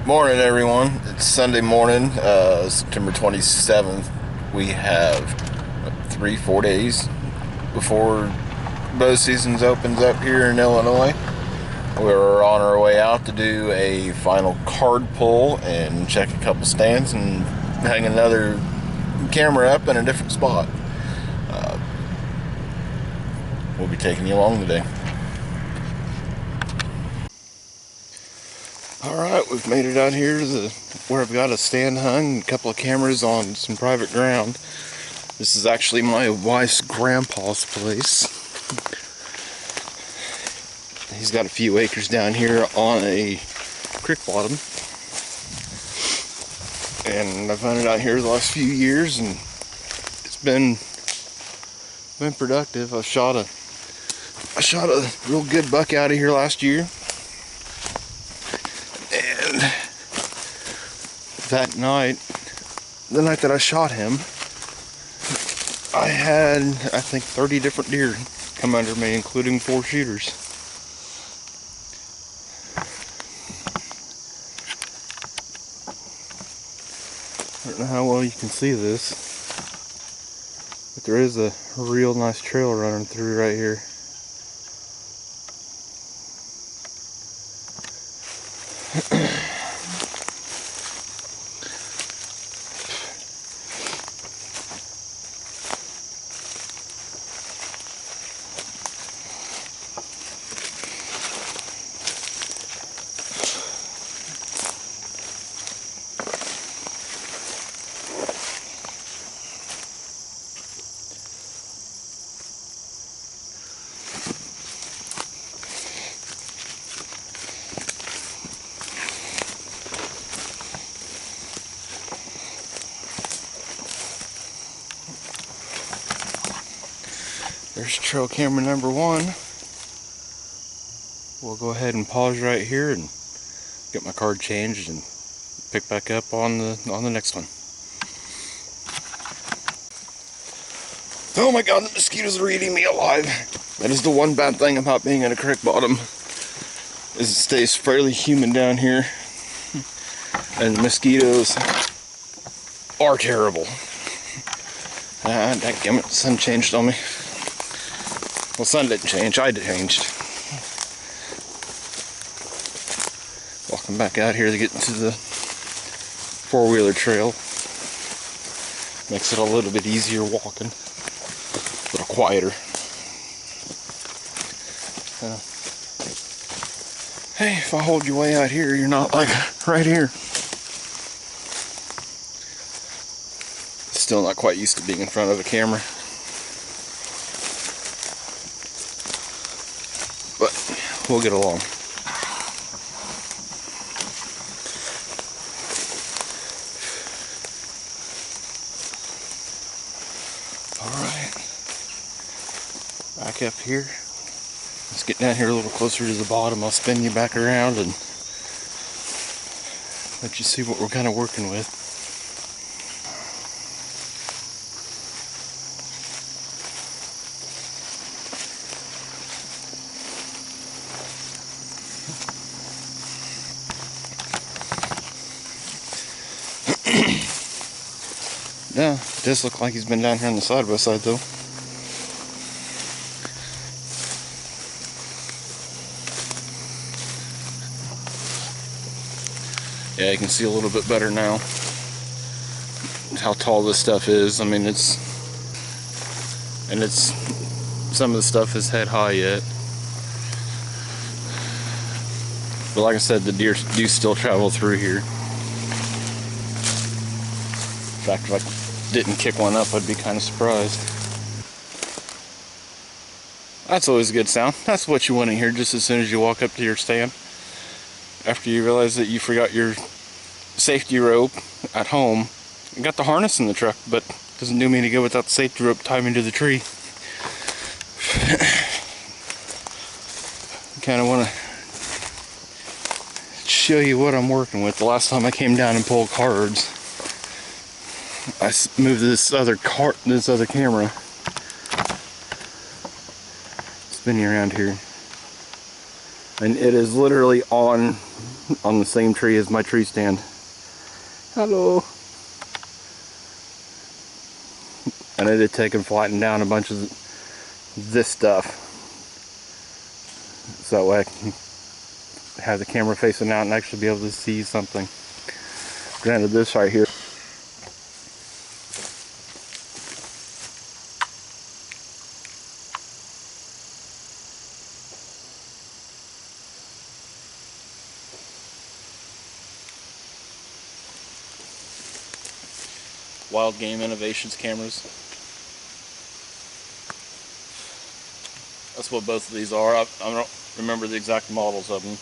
Morning, everyone. It's Sunday morning, September 27th. We have 3-4 days before bow season opens up here in Illinois. We're on our way out to do a final card pull and check a couple stands and hang another camera up in a different spot. We'll be taking you along today. Alright, we've made it out here to where I've got a stand hung, a couple of cameras on some private ground. This is actually my wife's grandpa's place. He's got a few acres down here on a creek bottom. And I've hunted out here the last few years and it's been productive. I shot a real good buck out of here last year. And that night, the night that I shot him, I had, I think, 30 different deer come under me, including 4 shooters. I don't know how well you can see this, but there is a real nice trail running through right here. There's trail camera number 1. We'll go ahead and pause right here and get my card changed and pick back up on the next one. Oh my god, the mosquitoes are eating me alive. That is the one bad thing about being at a creek bottom, is it stays fairly humid down here. And the mosquitoes are terrible. Dadgummit, the sun changed on me. Well, sun didn't change, I changed. Walking back out here to get into the four-wheeler trail. Makes it a little bit easier walking. A little quieter. Hey, if I hold you way out here, you're not like right here. Still not quite used to being in front of a camera. But we'll get along. Alright. Back up here. Let's get down here a little closer to the bottom. I'll spin you back around and let you see what we're kind of working with. Yeah, it does look like he's been down here on the side by side though. Yeah, you can see a little bit better now how tall this stuff is. I mean, some of the stuff is head high yet. But like I said, the deer do still travel through here. In fact, if I didn't kick one up, I'd be kind of surprised. That's always a good sound. That's what you want to hear just as soon as you walk up to your stand. After you realize that you forgot your safety rope at home. You got the harness in the truck, but doesn't do me any good without the safety rope tied me to the tree. Kind of want to show you what I'm working with. The last time I came down and pulled cards, I moved this other camera. Spinning around here. And it is literally on the same tree as my tree stand. Hello. And it had taken flattened down a bunch of this stuff. So that way I can have the camera facing out and actually be able to see something. Granted, this right here, Wild Game Innovations cameras. That's what both of these are. I don't remember the exact models of them.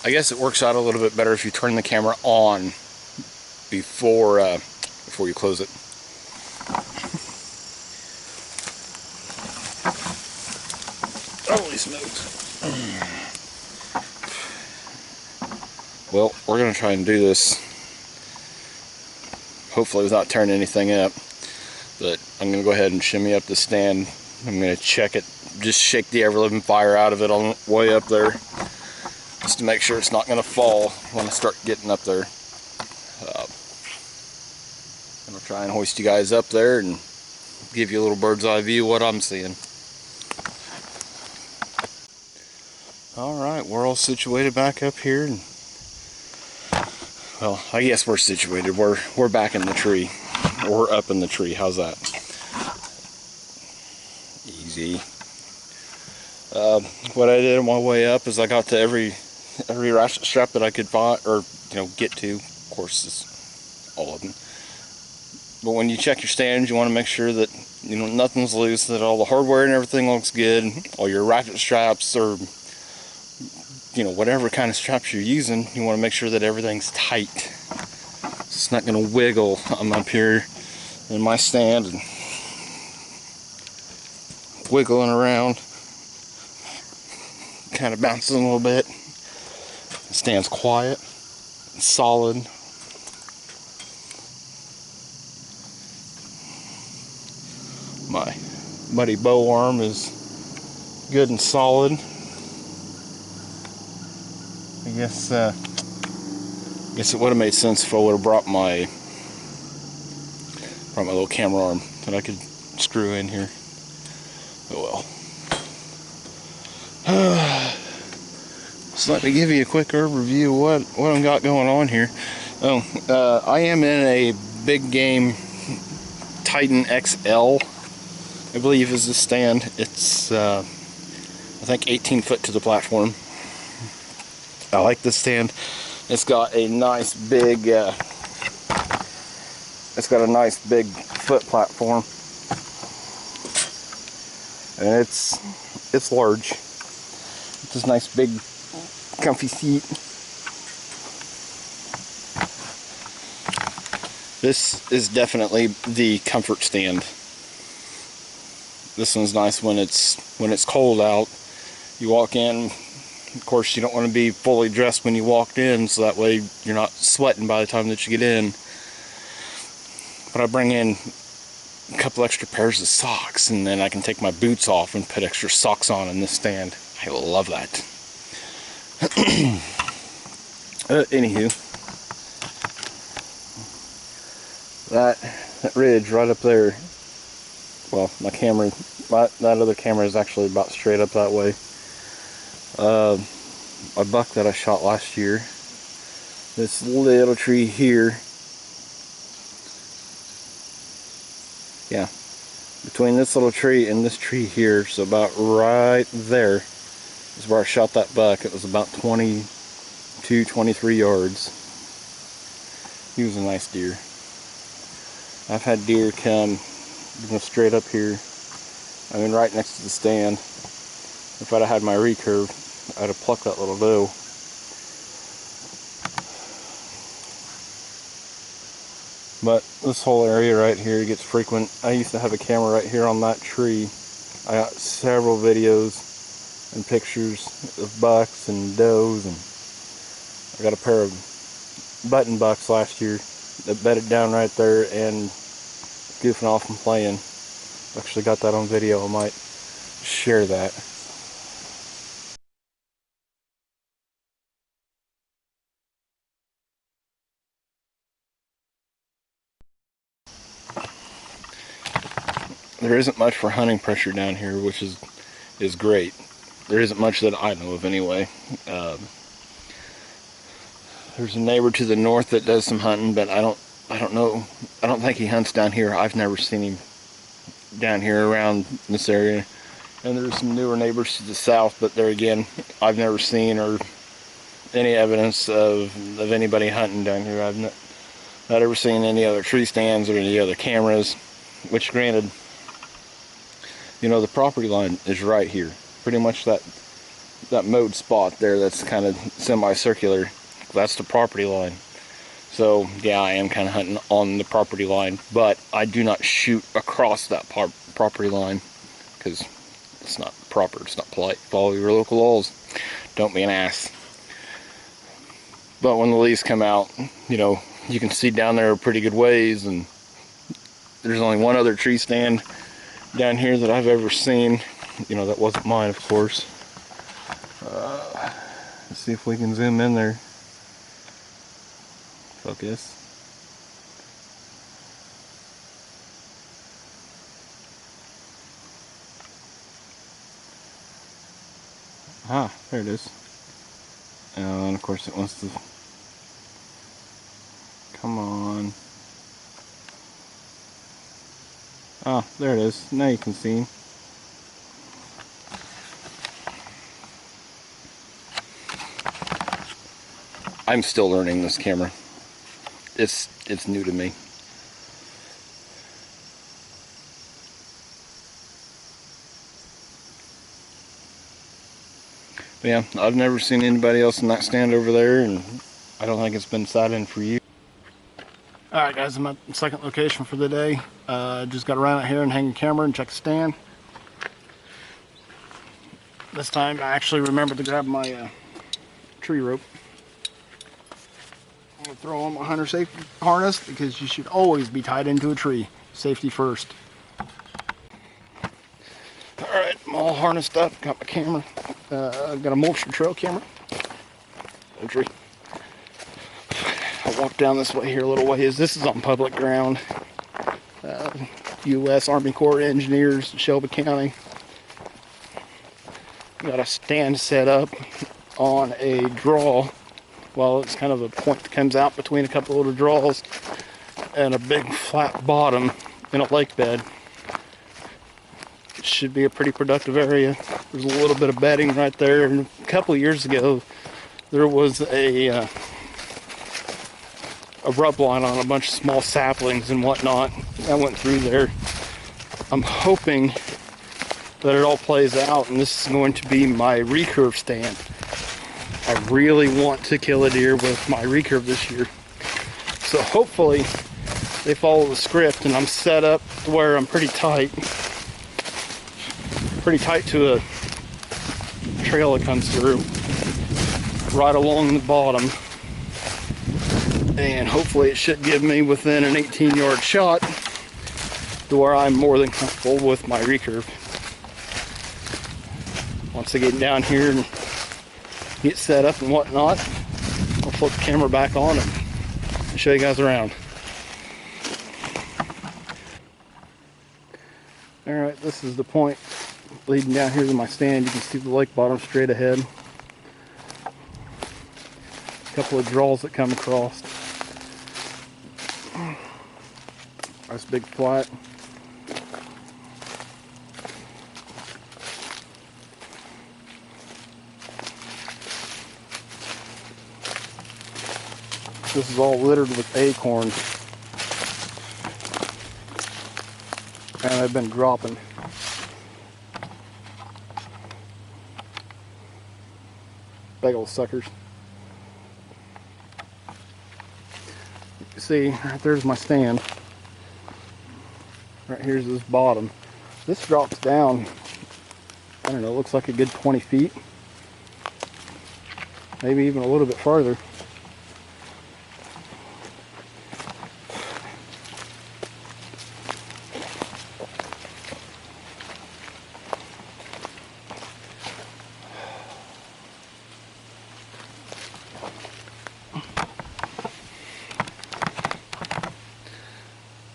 I guess it works out a little bit better if you turn the camera on before you close it. Holy smokes. Well, we're going to try and do this hopefully without tearing anything up. But I'm going to go ahead and shimmy up the stand. I'm going to check it, just shake the ever-living fire out of it on the way up there, just to make sure it's not going to fall when I start getting up there. I'm going to try and hoist you guys up there and give you a little bird's eye view of what I'm seeing. Alright, we're all situated back up here. And, well, I guess we're situated. We're back in the tree. We're up in the tree. How's that? Easy. What I did on my way up is I got to every ratchet strap that I could find, or get to. Of course, it's all of them. But when you check your stands, you want to make sure that nothing's loose, that all the hardware and everything looks good. All your ratchet straps, or whatever kind of straps you're using, you want to make sure that everything's tight. It's not going to wiggle. I'm up here in my stand and wiggling around, kind of bouncing a little bit. The stand's quiet, solid. My buddy bow arm is good and solid. I guess it would have made sense if I would have brought my little camera arm that I could screw in here. Oh well. So let me give you a quick overview of what I've got going on here. I am in a Big Game Titan XL, I believe is the stand. It's I think 18 foot to the platform. I like this stand. It's got a nice big foot platform, and it's large. It's this nice big comfy seat. This is definitely the comfort stand. This one's nice when it's cold out. You walk in. Of course, you don't want to be fully dressed when you walked in, so that way you're not sweating by the time that you get in. But I bring in a couple extra pairs of socks, and then I can take my boots off and put extra socks on in this stand. I love that. Anywho, that ridge right up there, well, that other camera is actually about straight up that way. A buck that I shot last year, this little tree here, yeah, between this little tree and this tree here, so about right there is where I shot that buck. It was about 22, 23 yards. He was a nice deer. I've had deer come straight up here, right next to the stand. If I'd have had my recurve, I'd have plucked that little doe. But this whole area right here gets frequent. I used to have a camera right here on that tree. I got several videos and pictures of bucks and does, and I got a pair of button bucks last year that bedded down right there and goofing off and playing. Actually got that on video. I might share that. There isn't much for hunting pressure down here, which is great. There isn't much that I know of anyway. There's a neighbor to the north that does some hunting, but I don't know. I don't think he hunts down here. I've never seen him down here around this area. And there's some newer neighbors to the south, but there again, I've never seen or any evidence of anybody hunting down here. I've not ever seen any other tree stands or any other cameras, which granted, you know, the property line is right here. Pretty much that mowed spot there that's kind of semicircular, that's the property line. So yeah, I am kind of hunting on the property line, but I do not shoot across that property line because it's not proper, it's not polite. Follow your local laws. Don't be an ass. But when the leaves come out, you know, you can see down there a pretty good ways, and there's only one other tree stand down here that I've ever seen. You know, that wasn't mine, of course. Let's see if we can zoom in there. Focus. Ah, there it is. And of course it wants to... Come on. Ah, there it is. Now you can see him. I'm still learning this camera. It's new to me. But yeah, I've never seen anybody else in that stand over there, and I don't think it's been sat in for years. Alright guys, I'm at the second location for the day. Just got around out here and hang a camera and check the stand. This time I actually remembered to grab my tree rope. I'm going to throw on my hunter safety harness because you should always be tied into a tree. Safety first. Alright, I'm all harnessed up, got my camera. I've got a Moultrie trail camera. Moultrie. I'll walk down this way here a little ways. This is on public ground. U.S. Army Corps of Engineers, Shelby County. Got a stand set up on a draw. Well, it's kind of a point that comes out between a couple little draws and a big flat bottom in a lake bed. It should be a pretty productive area. There's a little bit of bedding right there. And a couple of years ago, there was a rub line on a bunch of small saplings and whatnot. I went through there. I'm hoping that it all plays out, and this is going to be my recurve stand. I really want to kill a deer with my recurve this year. So hopefully they follow the script and I'm set up to where I'm pretty tight to a trail that comes through right along the bottom. And hopefully it should give me within an 18-yard shot to where I'm more than comfortable with my recurve. Once I get down here and get set up and whatnot, I'll flip the camera back on and show you guys around. Alright, this is the point leading down here to my stand. You can see the lake bottom straight ahead. A couple of draws that come across. Nice big flat. This is all littered with acorns, and I've been dropping. Big old suckers. See, right there's my stand. Right here's this bottom. This drops down, I don't know, it looks like a good 20 feet. Maybe even a little bit farther.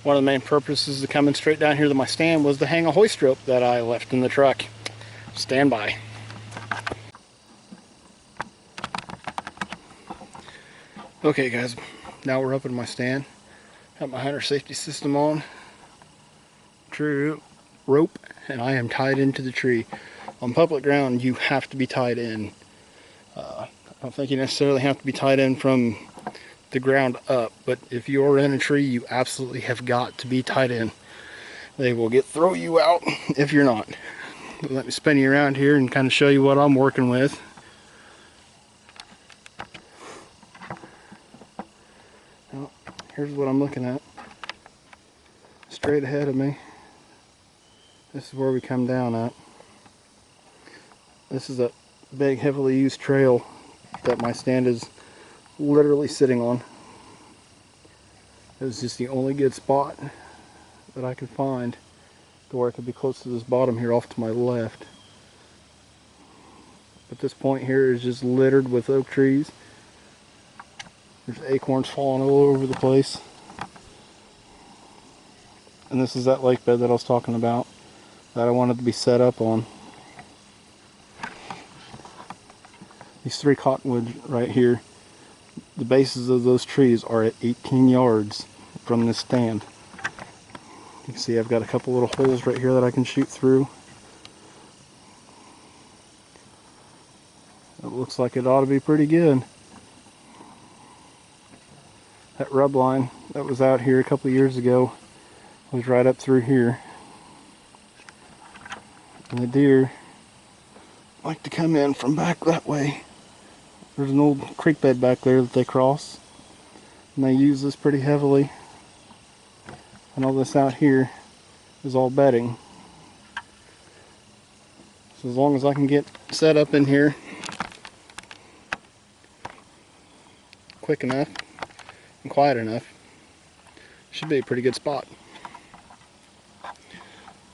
One of the main purposes of coming straight down here to my stand was to hang a hoist rope that I left in the truck. Stand by. Okay guys, now we're up in my stand. Got my hunter safety system on. Tree rope, and I am tied into the tree. On public ground, you have to be tied in. I don't think you necessarily have to be tied in from the ground up, but if you're in a tree, you absolutely have got to be tied in. They will throw you out if you're not. Let me spin you around here and kind of show you what I'm working with. Well, here's what I'm looking at. Straight ahead of me, this is where we come down at. This is a big, heavily used trail that my stand is literally sitting on. It was just the only good spot that I could find to where I could be close to this bottom here off to my left. But this point here is just littered with oak trees. There's acorns falling all over the place. And this is that lake bed that I was talking about that I wanted to be set up on. These 3 cottonwoods right here, the bases of those trees are at 18 yards from this stand. You can see I've got a couple little holes right here that I can shoot through. It looks like it ought to be pretty good. That rub line that was out here a couple years ago was right up through here. And the deer like to come in from back that way. There's an old creek bed back there that they cross, and they use this pretty heavily. And all this out here is all bedding. So as long as I can get set up in here quick enough and quiet enough, should be a pretty good spot.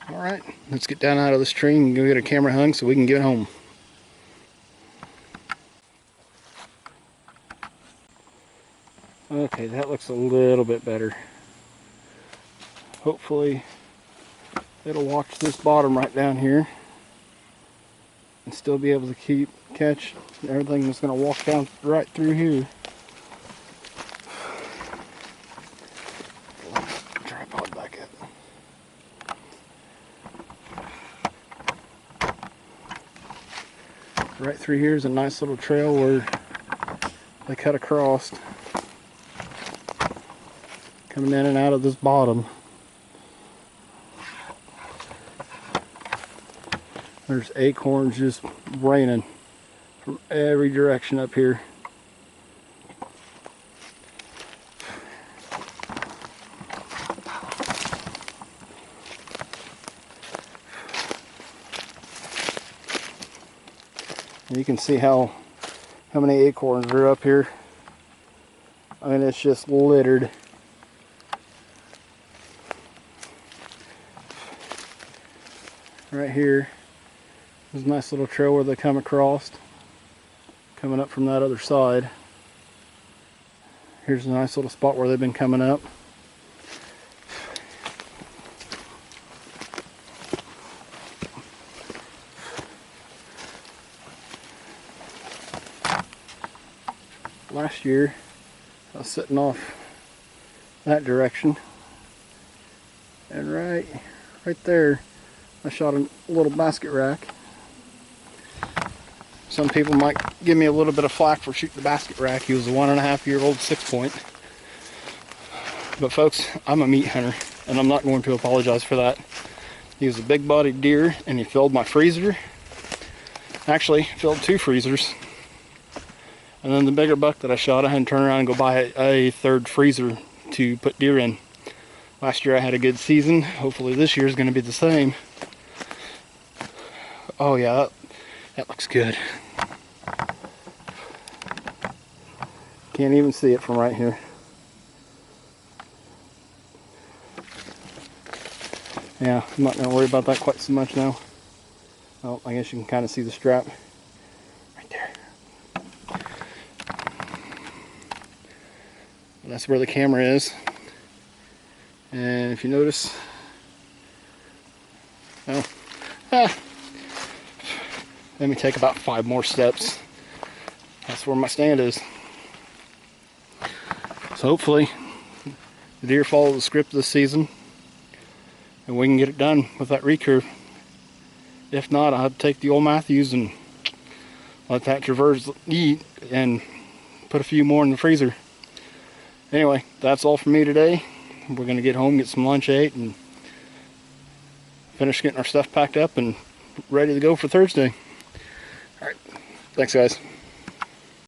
Alright, let's get down out of this tree and go get a camera hung so we can get home. Okay, that looks a little bit better. Hopefully it'll watch this bottom right down here and still be able to catch everything that's going to walk down right through here. Tripod back up. Right through here is a nice little trail where they cut across, coming in and out of this bottom. There's acorns just raining from every direction up here. And you can see how many acorns are up here. I mean, it's just littered. Right here, there's a nice little trail where they come across, coming up from that other side. Here's a nice little spot where they've been coming up. Last year, I was sitting off that direction, and right there, I shot a little basket rack. Some people might give me a little bit of flack for shooting the basket rack. He was a 1.5-year-old 6-point. But folks, I'm a meat hunter, and I'm not going to apologize for that. He was a big-bodied deer, and he filled my freezer. Actually, filled 2 freezers. And then the bigger buck that I shot, I had to turn around and go buy a 3rd freezer to put deer in. Last year I had a good season. Hopefully this year is going to be the same. Oh yeah, that looks good. Can't even see it from right here. Yeah, I'm not going to worry about that quite so much now. Oh, I guess you can kind of see the strap right there. That's where the camera is. And if you notice, oh, let me take about 5 more steps. That's where my stand is. So hopefully the deer follow the script this season and we can get it done with that recurve. If not, I'll have to take the old Matthews and let that Traverse eat and put a few more in the freezer. Anyway, that's all from me today. We're going to get home, get some lunch ate, and finish getting our stuff packed up and ready to go for Thursday. Alright, thanks guys.